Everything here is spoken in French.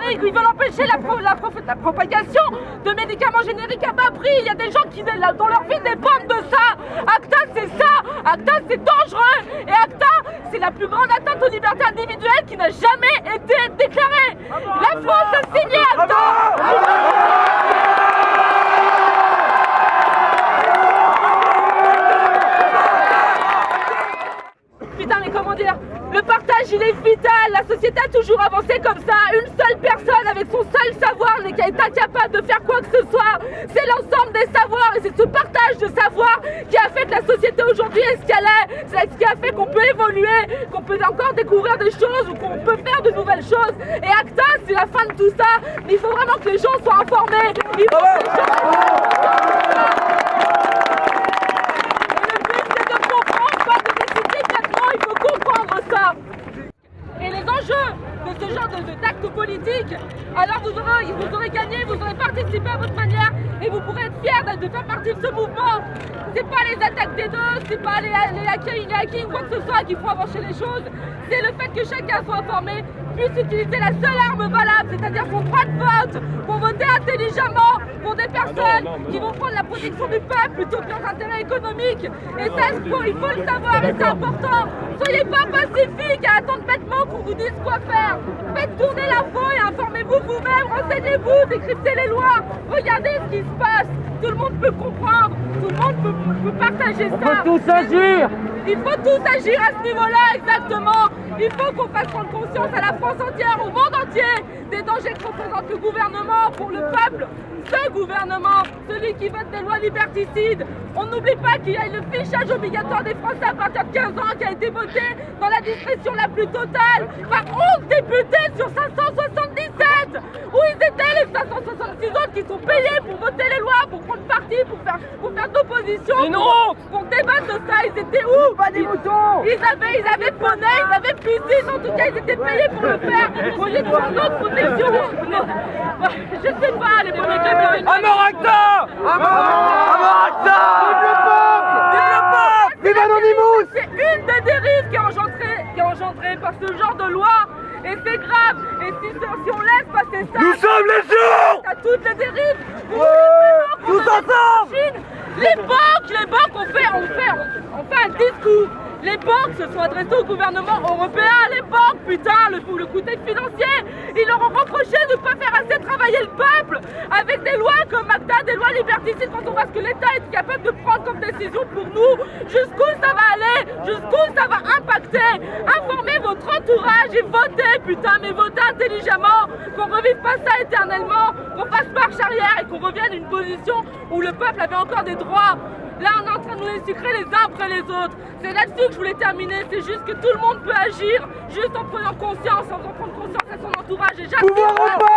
génériques, ils veulent empêcher la propagation de médicaments génériques à bas prix. Il y a des gens qui, dans leur vie, dépendent de ça. ACTA, c'est ça. ACTA, c'est dangereux. Et ACTA, c'est la plus grande atteinte aux libertés individuelles qui n'a jamais été déclarée. La France a signé ACTA. Putain, mais comment dire? Le partage, il est vital. La société a toujours avancé comme ça. Une seule personne avec son seul savoir qui est incapable de faire quoi que ce soit. C'est l'ensemble des savoirs et c'est ce partage de savoir qui a fait que la société aujourd'hui est ce qu'elle est. C'est ce qui a fait qu'on peut évoluer, qu'on peut encore découvrir des choses ou qu'on peut faire de nouvelles choses. Et ACTA, c'est la fin de tout ça. Mais il faut vraiment que les gens soient informés. Il faut que les gens soient informés. Et les enjeux de ce genre d'actes politiques, alors vous aurez gagné, vous aurez participé à votre manière et vous pourrez être fiers de faire partie de ce mouvement. C'est pas les attaques des deux, c'est pas les hacking, quoi que ce soit qui font avancer les choses. C'est le fait que chacun soit informé, puisse utiliser la seule arme valable, c'est-à-dire son droit de vote, pour voter intelligemment pour des personnes qui vont prendre la protection du peuple plutôt que leurs intérêts économiques. Et ça, il faut le savoir et c'est important. Soyez pas pacifiques à attendre bêtement qu'on vous dise quoi faire. Faites tourner l'info et informez-vous vous-même, renseignez-vous, décryptez les lois, regardez ce qui se passe. Tout le monde peut comprendre, tout le monde peut partager ça. On peut tous agir. Il faut tous agir à ce niveau-là, exactement. Il faut qu'on fasse prendre conscience à la France entière, au monde entier, des dangers que représente le gouvernement pour le peuple. Ce gouvernement, celui qui vote des lois liberticides. On n'oublie pas qu'il y a le fichage obligatoire des Français à partir de 15 ans qui a été voté dans la discrétion la plus totale par 11 députés sur 577. Où ils étaient les 566 autres qui sont payés pour voter les lois, pour prendre parti, pour faire d'opposition, pour débattre de ça? Ils étaient où? Pas des moutons. Ils avaient poney, ils avaient piscine, en tout cas ils étaient payés pour le faire. Au lieu de faire d'autres protections. Je sais pas, les premiers clubs. À mort ACTA! À mort ACTA! Vive le peuple! Vive Anonymous! C'est une des dérives qui est engendrée par ce genre de loi. Et c'est grave. Et si on laisse passer ça, Nous sommes les jours! à toutes les dérives. Tous ensemble! Les banques ont fait un discours. Les banques se sont adressées au gouvernement européen. Les banques, putain, le coûté financier. Ils leur ont reproché de ne pas faire assez travailler le peuple avec des lois comme ACTA, des lois liberticides, quand on voit ce que l'État est capable de prendre comme décision pour nous. Jusqu'où ça va aller? Jusqu'où ça va impacter? Informez votre entourage et votez, putain, mais votez intelligemment, qu'on ne revive pas ça éternellement, qu'on fasse marche arrière et qu'on revienne à une position où le peuple avait encore des droits. Là, on est en train de nous les sucrer les uns après les autres. C'est là-dessus que je voulais terminer. C'est juste que tout le monde peut agir, juste en prenant conscience, en faisant prendre conscience à son entourage. Et Pouvoir au peuple!